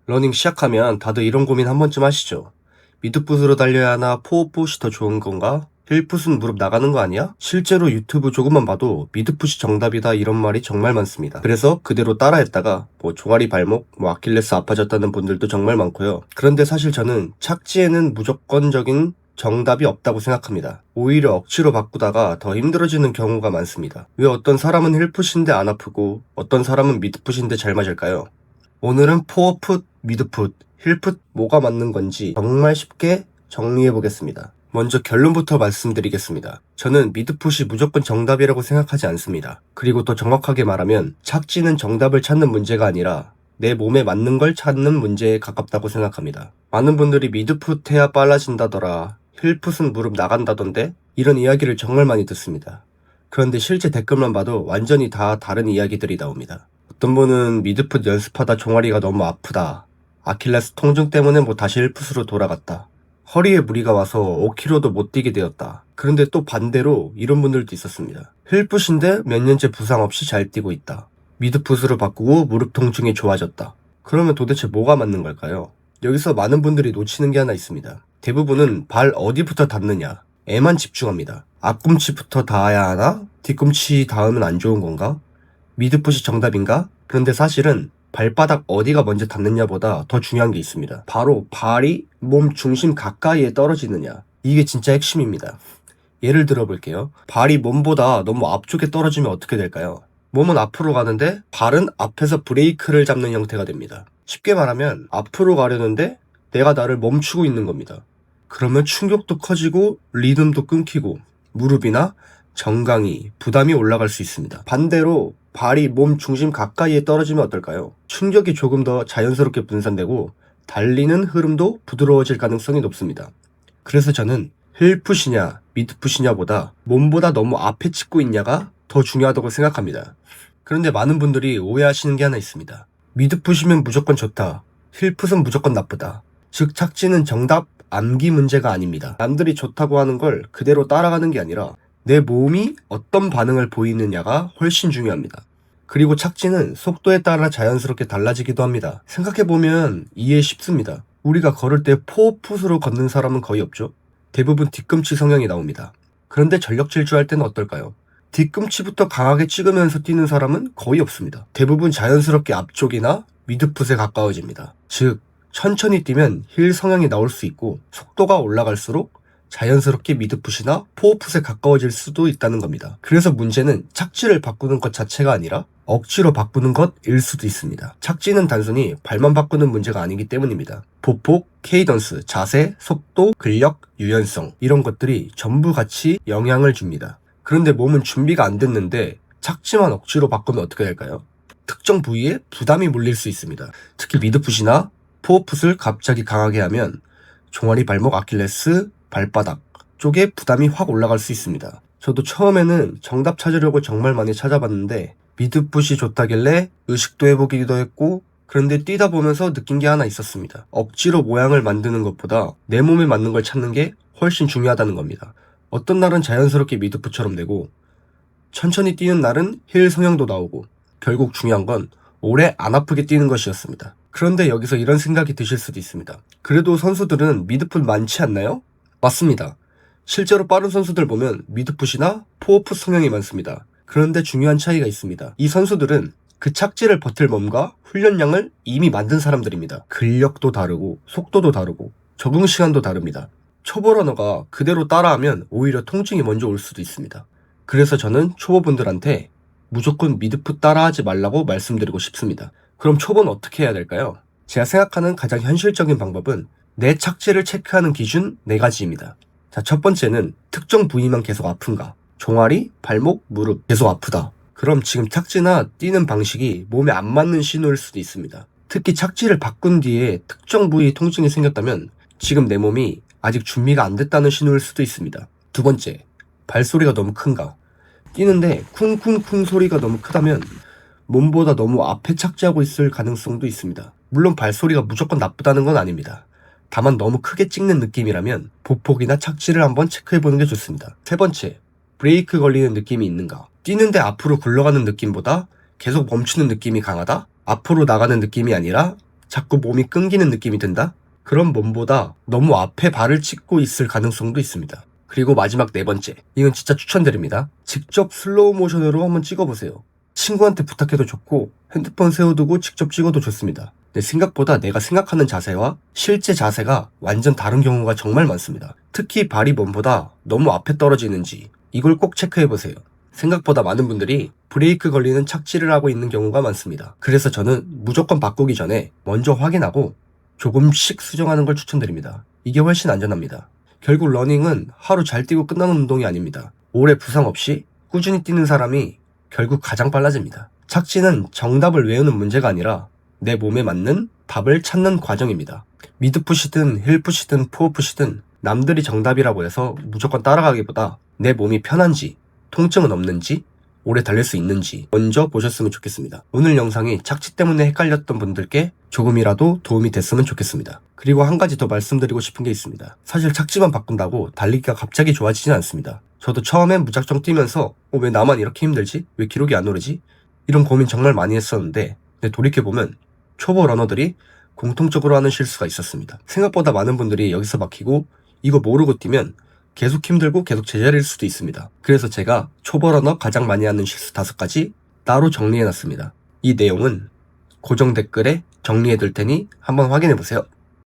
러닝 시작하면 다들 이런 고민 한 번쯤 하시죠. 미드풋으로 달려야 하나, 포어풋이 더 좋은 건가? 힐풋은 무릎 나가는 거 아니야? 실제로 유튜브 조금만 봐도 미드풋이 정답이다 이런 말이 정말 많습니다. 그래서 그대로 따라했다가 종아리 발목, 아킬레스 아파졌다는 분들도 정말 많고요. 그런데 사실 저는 착지에는 무조건적인 정답이 없다고 생각합니다. 오히려 억지로 바꾸다가 더 힘들어지는 경우가 많습니다. 왜 어떤 사람은 힐풋인데 안 아프고 어떤 사람은 미드풋인데 잘 맞을까요? 오늘은 포어풋, 미드풋, 힐풋 뭐가 맞는 건지 정말 쉽게 정리해 보겠습니다. 먼저 결론부터 말씀드리겠습니다. 저는 미드풋이 무조건 정답이라고 생각하지 않습니다. 그리고 또 정확하게 말하면 착지는 정답을 찾는 문제가 아니라 내 몸에 맞는 걸 찾는 문제에 가깝다고 생각합니다. 많은 분들이 미드풋 해야 빨라진다더라, 힐풋은 무릎 나간다던데 이런 이야기를 정말 많이 듣습니다. 그런데 실제 댓글만 봐도 완전히 다 다른 이야기들이 나옵니다. 어떤 분은 미드풋 연습하다 종아리가 너무 아프다, 아킬레스 통증 때문에 다시 힐풋으로 돌아갔다, 허리에 무리가 와서 5km도 못 뛰게 되었다. 그런데 또 반대로 이런 분들도 있었습니다. 힐풋인데 몇 년째 부상 없이 잘 뛰고 있다. 미드풋으로 바꾸고 무릎 통증이 좋아졌다. 그러면 도대체 뭐가 맞는 걸까요? 여기서 많은 분들이 놓치는 게 하나 있습니다. 대부분은 발 어디부터 닿느냐에만 집중합니다. 앞꿈치부터 닿아야 하나? 뒤꿈치 닿으면 안 좋은 건가? 미드풋이 정답인가? 그런데 사실은 발바닥 어디가 먼저 닿느냐보다 더 중요한 게 있습니다. 바로 발이 몸 중심 가까이에 떨어지느냐. 이게 진짜 핵심입니다. 예를 들어 볼게요. 발이 몸보다 너무 앞쪽에 떨어지면 어떻게 될까요? 몸은 앞으로 가는데 발은 앞에서 브레이크를 잡는 형태가 됩니다. 쉽게 말하면 앞으로 가려는데 내가 나를 멈추고 있는 겁니다. 그러면 충격도 커지고 리듬도 끊기고 무릎이나 정강이, 부담이 올라갈 수 있습니다. 반대로 발이 몸 중심 가까이에 떨어지면 어떨까요? 충격이 조금 더 자연스럽게 분산되고 달리는 흐름도 부드러워질 가능성이 높습니다. 그래서 저는 힐풋이냐 미드풋이냐보다 몸보다 너무 앞에 찍고 있냐가 더 중요하다고 생각합니다. 그런데 많은 분들이 오해하시는 게 하나 있습니다. 미드풋이면 무조건 좋다, 힐풋은 무조건 나쁘다. 즉 착지는 정답, 암기 문제가 아닙니다. 남들이 좋다고 하는 걸 그대로 따라가는 게 아니라 내 몸이 어떤 반응을 보이느냐가 훨씬 중요합니다. 그리고 착지는 속도에 따라 자연스럽게 달라지기도 합니다. 생각해보면 이해 쉽습니다. 우리가 걸을 때 포풋으로 걷는 사람은 거의 없죠. 대부분 뒤꿈치 성향이 나옵니다. 그런데 전력 질주할 때는 어떨까요? 뒤꿈치부터 강하게 찍으면서 뛰는 사람은 거의 없습니다. 대부분 자연스럽게 앞쪽이나 미드풋에 가까워집니다. 즉, 천천히 뛰면 힐 성향이 나올 수 있고 속도가 올라갈수록 자연스럽게 미드풋이나 포어풋에 가까워질 수도 있다는 겁니다. 그래서 문제는 착지를 바꾸는 것 자체가 아니라 억지로 바꾸는 것일 수도 있습니다. 착지는 단순히 발만 바꾸는 문제가 아니기 때문입니다. 보폭, 케이던스, 자세, 속도, 근력, 유연성 이런 것들이 전부 같이 영향을 줍니다. 그런데 몸은 준비가 안 됐는데 착지만 억지로 바꾸면 어떻게 될까요? 특정 부위에 부담이 몰릴 수 있습니다. 특히 미드풋이나 포어풋을 갑자기 강하게 하면 종아리, 발목, 아킬레스, 발바닥 쪽에 부담이 확 올라갈 수 있습니다. 저도 처음에는 정답 찾으려고 정말 많이 찾아봤는데 미드풋이 좋다길래 의식도 해보기도 했고, 그런데 뛰다 보면서 느낀 게 하나 있었습니다. 억지로 모양을 만드는 것보다 내 몸에 맞는 걸 찾는 게 훨씬 중요하다는 겁니다. 어떤 날은 자연스럽게 미드풋처럼 되고 천천히 뛰는 날은 힐 성향도 나오고 결국 중요한 건 오래 안 아프게 뛰는 것이었습니다. 그런데 여기서 이런 생각이 드실 수도 있습니다. 그래도 선수들은 미드풋 많지 않나요? 맞습니다. 실제로 빠른 선수들 보면 미드풋이나 포어풋 성향이 많습니다. 그런데 중요한 차이가 있습니다. 이 선수들은 그 착지를 버틸 몸과 훈련량을 이미 만든 사람들입니다. 근력도 다르고 속도도 다르고 적응 시간도 다릅니다. 초보 러너가 그대로 따라하면 오히려 통증이 먼저 올 수도 있습니다. 그래서 저는 초보분들한테 무조건 미드풋 따라하지 말라고 말씀드리고 싶습니다. 그럼 초보는 어떻게 해야 될까요? 제가 생각하는 가장 현실적인 방법은 내 착지를 체크하는 기준 4가지입니다. 자, 첫 번째는 특정 부위만 계속 아픈가? 종아리, 발목, 무릎 계속 아프다. 그럼 지금 착지나 뛰는 방식이 몸에 안 맞는 신호일 수도 있습니다. 특히 착지를 바꾼 뒤에 특정 부위에 통증이 생겼다면 지금 내 몸이 아직 준비가 안 됐다는 신호일 수도 있습니다. 두 번째, 발소리가 너무 큰가? 뛰는데 쿵쿵쿵 소리가 너무 크다면 몸보다 너무 앞에 착지하고 있을 가능성도 있습니다. 물론 발소리가 무조건 나쁘다는 건 아닙니다. 다만 너무 크게 찍는 느낌이라면 보폭이나 착지를 한번 체크해보는 게 좋습니다. 세 번째, 브레이크 걸리는 느낌이 있는가? 뛰는데 앞으로 굴러가는 느낌보다 계속 멈추는 느낌이 강하다? 앞으로 나가는 느낌이 아니라 자꾸 몸이 끊기는 느낌이 든다? 그런 몸보다 너무 앞에 발을 찍고 있을 가능성도 있습니다. 그리고 마지막 네 번째, 이건 진짜 추천드립니다. 직접 슬로우 모션으로 한번 찍어보세요. 친구한테 부탁해도 좋고 핸드폰 세워두고 직접 찍어도 좋습니다. 근데 생각보다 내가 생각하는 자세와 실제 자세가 완전 다른 경우가 정말 많습니다. 특히 발이 몸보다 너무 앞에 떨어지는지 이걸 꼭 체크해보세요. 생각보다 많은 분들이 브레이크 걸리는 착지를 하고 있는 경우가 많습니다. 그래서 저는 무조건 바꾸기 전에 먼저 확인하고 조금씩 수정하는 걸 추천드립니다. 이게 훨씬 안전합니다. 결국 러닝은 하루 잘 뛰고 끝나는 운동이 아닙니다. 오래 부상 없이 꾸준히 뛰는 사람이 결국 가장 빨라집니다. 착지는 정답을 외우는 문제가 아니라 내 몸에 맞는 답을 찾는 과정입니다. 미드푸시든 힐푸시든 포어푸시든 남들이 정답이라고 해서 무조건 따라가기보다 내 몸이 편한지, 통증은 없는지, 오래 달릴 수 있는지 먼저 보셨으면 좋겠습니다. 오늘 영상이 착지 때문에 헷갈렸던 분들께 조금이라도 도움이 됐으면 좋겠습니다. 그리고 한 가지 더 말씀드리고 싶은 게 있습니다. 사실 착지만 바꾼다고 달리기가 갑자기 좋아지진 않습니다. 저도 처음엔 무작정 뛰면서 왜 나만 이렇게 힘들지? 왜 기록이 안 오르지? 이런 고민 정말 많이 했었는데 돌이켜보면 초보 러너들이 공통적으로 하는 실수가 있었습니다. 생각보다 많은 분들이 여기서 막히고 이거 모르고 뛰면 계속 힘들고 계속 제자리일 수도 있습니다. 그래서 제가 초보 러너 가장 많이 하는 실수 5가지 따로 정리해놨습니다. 이 내용은 고정 댓글에 정리해둘 테니 한번 확인해보세요.